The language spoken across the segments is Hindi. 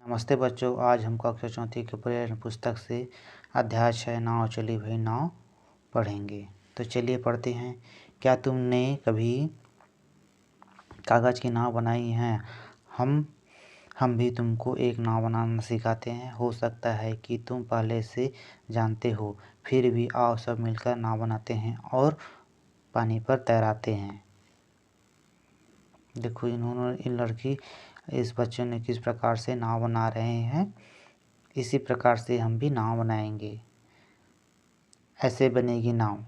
नमस्ते बच्चों, आज हम कक्षा चौथी के पर्यावरण पुस्तक से अध्याय 6 नाव चली भाई नाव पढ़ेंगे। तो चलिए पढ़ते हैं। क्या तुमने कभी कागज़ की नाव बनाई है? हम भी तुमको एक नाव बनाना सिखाते हैं। हो सकता है कि तुम पहले से जानते हो, फिर भी आओ सब मिलकर नाव बनाते हैं और पानी पर तैराते हैं। देखो इस बच्चों ने किस प्रकार से नाव बना रहे हैं। इसी प्रकार से हम भी नाव बनाएंगे। ऐसे बनेगी नाव।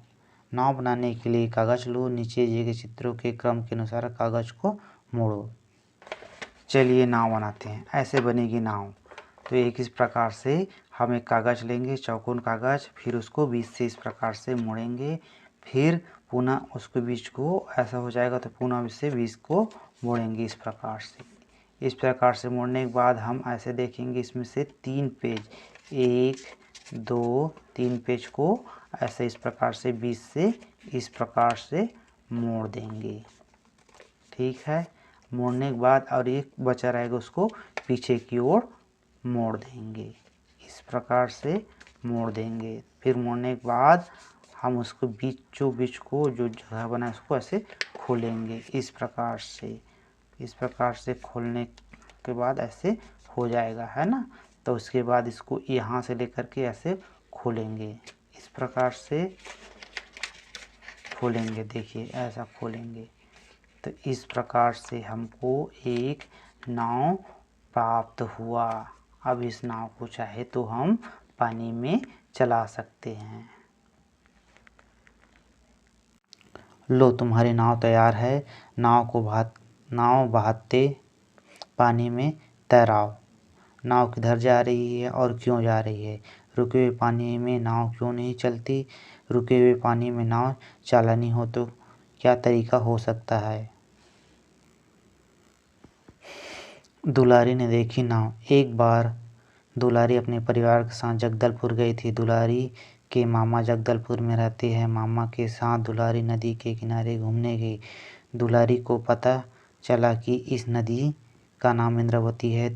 नाव बनाने के लिए कागज़ लो, नीचे दिए गए चित्रों के क्रम के अनुसार कागज़ को मोड़ो। चलिए नाव बनाते हैं। ऐसे बनेगी नाव। तो एक इस प्रकार से हम एक कागज़ लेंगे, चौकोर कागज़, फिर उसको बीच से इस प्रकार से मोड़ेंगे, फिर पुनः उसके बीच को ऐसा हो जाएगा तो पुनः इससे बीच को मोड़ेंगे इस प्रकार से। इस प्रकार से मोड़ने के बाद हम ऐसे देखेंगे, इसमें से 3 पेज, 1 2 3 पेज को ऐसे इस प्रकार से बीच से इस प्रकार से मोड़ देंगे। ठीक है, मोड़ने के बाद और एक बचा रहेगा उसको पीछे की ओर मोड़ देंगे। इस प्रकार से मोड़ देंगे। फिर मोड़ने के बाद हम उसको बीचों बीच को जो जगह बना है उसको ऐसे खोलेंगे इस प्रकार से खोलने के बाद ऐसे हो जाएगा, है ना। तो उसके बाद इसको यहाँ से लेकर के ऐसे खोलेंगे, इस प्रकार से खोलेंगे। देखिए ऐसा खोलेंगे तो इस प्रकार से हमको एक नाव प्राप्त हुआ। अब इस नाव को चाहे तो हम पानी में चला सकते हैं। लो, तुम्हारी नाव तैयार है। नाव बहाते पानी में तैराओ। नाव किधर जा रही है और क्यों जा रही है? रुके हुए पानी में नाव क्यों नहीं चलती? रुके हुए पानी में नाव चलानी हो तो क्या तरीका हो सकता है? दुलारी ने देखी नाव। एक बार दुलारी अपने परिवार के साथ जगदलपुर गई थी। दुलारी के मामा जगदलपुर में रहते हैं। मामा के साथ दुलारी नदी के किनारे घूमने गई। दुलारी को पता चला कि इस नदी का नाम इंद्रावती है।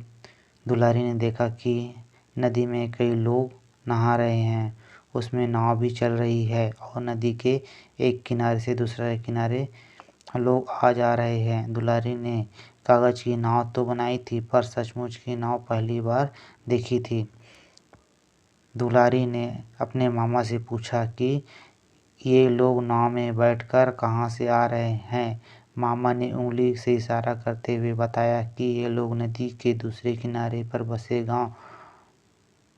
दुलारी ने देखा कि नदी में कई लोग नहा रहे हैं, उसमें नाव भी चल रही है और नदी के एक किनारे से दूसरे किनारे लोग आ जा रहे हैं। दुलारी ने कागज़ की नाव तो बनाई थी, पर सचमुच की नाव पहली बार देखी थी। दुलारी ने अपने मामा से पूछा कि ये लोग नाव में बैठकर कहाँ से आ रहे हैं। मामा ने उंगली से इशारा करते हुए बताया कि ये लोग नदी के दूसरे किनारे पर बसे गांव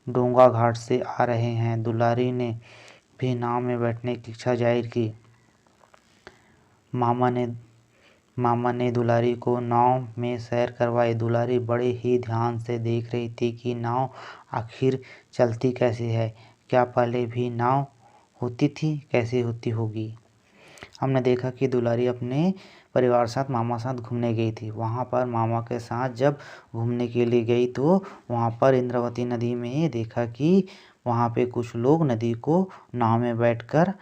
डोंगा घाट से आ रहे हैं। दुलारी ने भी नाव में बैठने की इच्छा जाहिर की। मामा ने दुलारी को नाव में सैर करवाई। दुलारी बड़े ही ध्यान से देख रही थी कि नाव आखिर चलती कैसे है। क्या पहले भी नाव होती थी? कैसे होती होगी? हमने देखा कि दुलारी अपने परिवार साथ मामा साथ घूमने गई थी। वहाँ पर मामा के साथ जब घूमने के लिए गई तो वहाँ पर इंद्रावती नदी में देखा कि वहाँ पे कुछ लोग नदी को नाव में बैठकर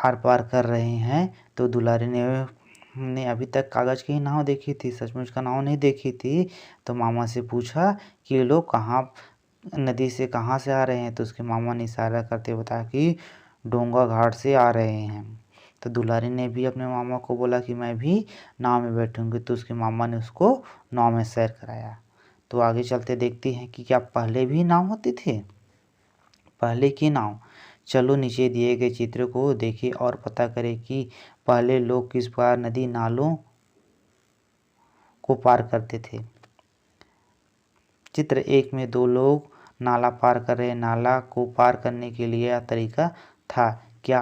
आर पार कर रहे हैं। तो दुलारी ने अभी तक कागज़ की नाव देखी थी, सचमुच का नाव नहीं देखी थी। तो मामा से पूछा कि ये लोग नदी से कहाँ से आ रहे हैं। तो उसके मामा ने इशारा करते बताया कि डोंगा घाट से आ रहे हैं। तो दुलारी ने भी अपने मामा को बोला कि मैं भी नाव में बैठूंगी। तो उसके मामा ने उसको नाव में सैर कराया। तो आगे चलते देखते हैं कि क्या पहले भी नाव होती थी। पहले की नाव। चलो नीचे दिए गए चित्र को देखें और पता करें कि पहले लोग किस प्रकार नदी नालों को पार करते थे। चित्र 1 में 2 लोग नाला पार कर रहे हैं। नाला को पार करने के लिए यह तरीका था। क्या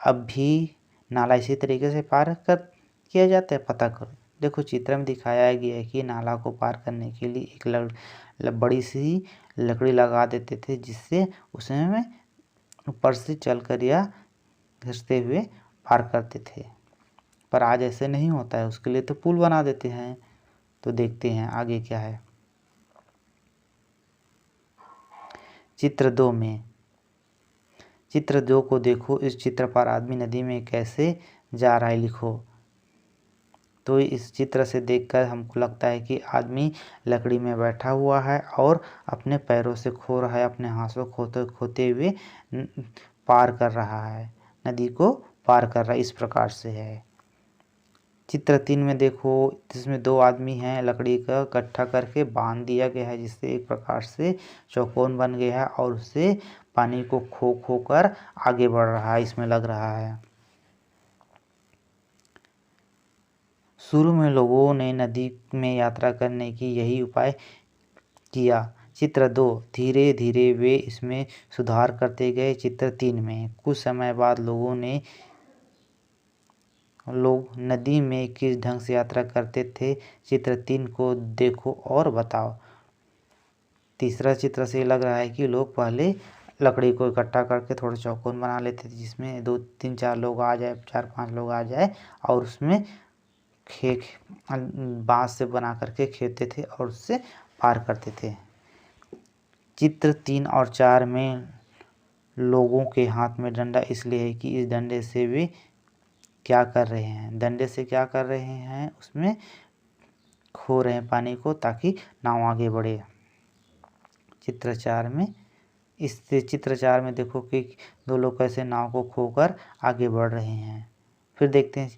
अब भी नाला इसी तरीके से पार किया जाता है? पता करो। देखो चित्र में दिखाया गया है कि नाला को पार करने के लिए एक बड़ी सी लकड़ी लगा देते थे, जिससे उसमें ऊपर से चलकर या घिसते हुए पार करते थे। पर आज ऐसे नहीं होता है, उसके लिए तो पुल बना देते हैं। तो देखते हैं आगे क्या है। चित्र 2 में, चित्र 2 को देखो। इस चित्र पर आदमी नदी में कैसे जा रहा है लिखो। तो इस चित्र से देखकर हमको लगता है कि आदमी लकड़ी में बैठा हुआ है और अपने पैरों से खो रहा है, अपने हाथों खोते खोते हुए पार कर रहा है, नदी को पार कर रहा है। इस प्रकार से है। चित्र 3 में देखो, जिसमें 2 आदमी हैं, लकड़ी का इकट्ठा करके बांध दिया गया है, जिससे एक प्रकार से चौकोन बन गया है और उससे पानी को खो खो कर आगे बढ़ रहा है, इसमें लग रहा है। शुरू में लोगों ने नदी में यात्रा करने की यही उपाय किया। चित्र 2, धीरे धीरे वे इसमें सुधार करते गए। चित्र 3 में कुछ समय बाद लोग नदी में किस ढंग से यात्रा करते थे। चित्र 3 को देखो और बताओ। तीसरा चित्र से लग रहा है कि लोग पहले लकड़ी को इकट्ठा करके थोड़ा चौकोन बना लेते थे, जिसमें 2 3 4 लोग आ जाए, 4 5 लोग आ जाए और उसमें बांस से बना करके खेलते थे और उससे पार करते थे। चित्र 3 और 4 में लोगों के हाथ में डंडा इसलिए है कि इस डंडे से वे क्या कर रहे हैं, डंडे से क्या कर रहे हैं, उसमें खो रहे हैं पानी को ताकि नाव आगे बढ़े। चित्र 4 में देखो कि 2 लोग कैसे नाव को खोकर आगे बढ़ रहे हैं। फिर देखते हैं,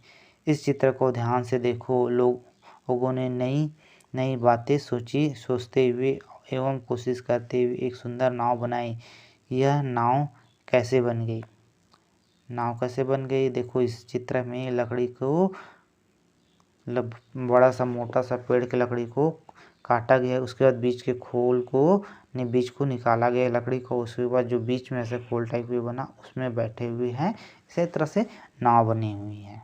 इस चित्र को ध्यान से देखो। लोगों ने नई नई बातें सोचते हुए एवं कोशिश करते हुए एक सुंदर नाव बनाई। यह नाव कैसे बन गई? देखो, इस चित्र में लकड़ी को बड़ा सा मोटा सा पेड़ की लकड़ी को काटा गया है। उसके बाद बीच को निकाला गया लकड़ी को। उसके बाद जो बीच में ऐसे खोल टाइप भी बना, उसमें बैठे हुए हैं। इसी तरह से नाव बनी हुई है।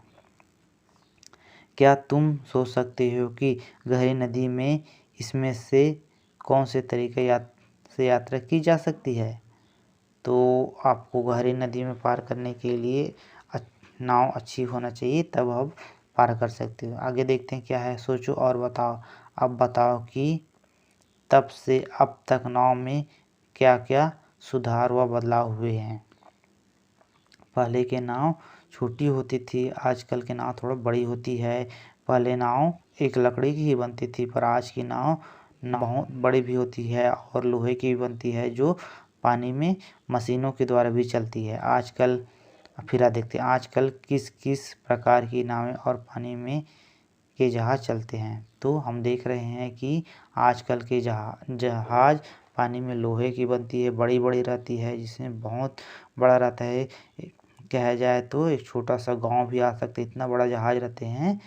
क्या तुम सोच सकते हो कि गहरी नदी में इसमें से कौन से तरीके से यात्रा की जा सकती है? तो आपको गहरी नदी में पार करने के लिए नाव अच्छी होना चाहिए, तब आप पार कर सकते हो। आगे देखते हैं क्या है। सोचो और बताओ। अब बताओ कि तब से अब तक नाव में क्या क्या सुधार व बदलाव हुए हैं। पहले के नाव छोटी होती थी, आजकल के नाव थोड़ा बड़ी होती है। पहले नाव एक लकड़ी की ही बनती थी, पर आज की नाव बहुत बड़ी भी होती है और लोहे की भी बनती है, जो पानी में मशीनों के द्वारा भी चलती है। आजकल फिर देखते हैं आजकल किस किस प्रकार की नावें और पानी में के जहाज़ चलते हैं। तो हम देख रहे हैं कि आजकल के जहाज़ पानी में लोहे की बनती है, बड़ी बड़ी रहती है, जिसमें बहुत बड़ा रहता है। कहा जाए तो एक छोटा सा गांव भी आ सकता है, इतना बड़ा जहाज़ रहते हैं।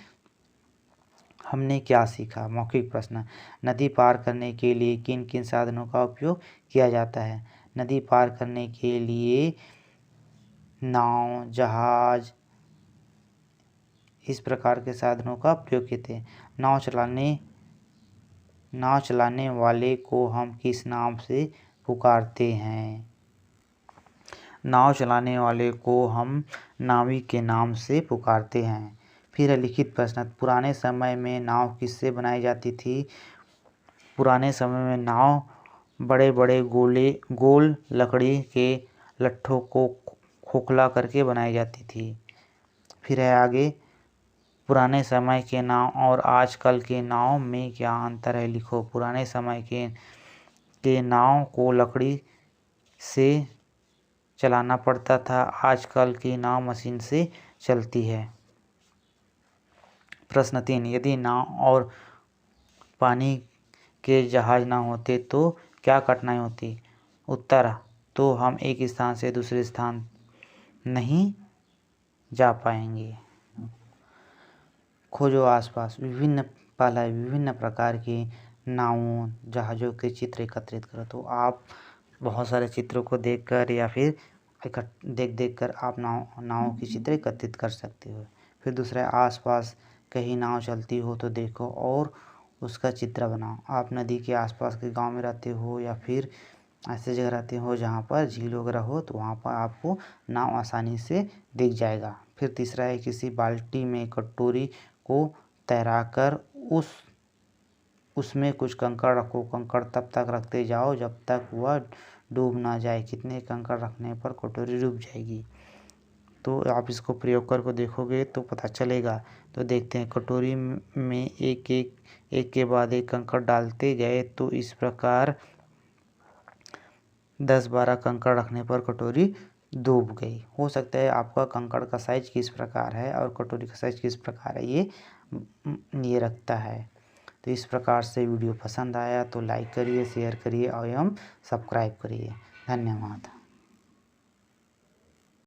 हमने क्या सीखा? मौखिक प्रश्न। नदी पार करने के लिए किन किन साधनों का उपयोग किया जाता है? नदी पार करने के लिए नाव, जहाज़, इस प्रकार के साधनों का प्रयोग किए थे। नाव चलाने वाले को हम किस नाम से पुकारते हैं? नाव चलाने वाले को हम नाविक के नाम से पुकारते हैं। फिर है लिखित प्रश्न। पुराने समय में नाव किससे बनाई जाती थी? पुराने समय में नाव बड़े बड़े गोल लकड़ी के लट्ठों को खोखला करके बनाई जाती थी। फिर है आगे, पुराने समय के नाव और आजकल के नाव में क्या अंतर है? लिखो। पुराने समय के नाव को लकड़ी से चलाना पड़ता था, आजकल की नाव मशीन से चलती है। प्रश्न 3, यदि नाव और पानी के जहाज ना होते तो क्या कठिनाई होती? उत्तर, तो हम एक स्थान से दूसरे स्थान नहीं जा पाएंगे। खोजो आसपास। विभिन्न प्रकार की नावों, जहाज़ों के चित्र एकत्रित करो। तो आप बहुत सारे चित्रों को देखकर या फिर देख कर आप नावों की चित्र एकत्रित कर सकते हो। फिर दूसरा, आसपास कहीं नाव चलती हो तो देखो और उसका चित्र बनाओ। आप नदी के आसपास के गांव में रहते हो या फिर ऐसे जगह रहते हो जहाँ पर झील वगैरह हो, तो वहाँ पर आपको नाव आसानी से दिख जाएगा। फिर तीसरा है, किसी बाल्टी में कटोरी को तैराकर उसमें कुछ कंकड़ रखो। कंकड़ तब तक रखते जाओ जब तक वह डूब ना जाए। कितने कंकड़ रखने पर कटोरी डूब जाएगी? तो आप इसको प्रयोग करके देखोगे तो पता चलेगा। तो देखते हैं, कटोरी में एक के बाद एक कंकड़ डालते गए तो इस प्रकार 10-12 कंकड़ रखने पर कटोरी डूब गई। हो सकता है आपका कंकड़ का साइज किस प्रकार है और कटोरी का साइज किस प्रकार है, ये रखता है। तो इस प्रकार से वीडियो पसंद आया तो लाइक करिए, शेयर करिए और एवं सब्सक्राइब करिए। धन्यवाद।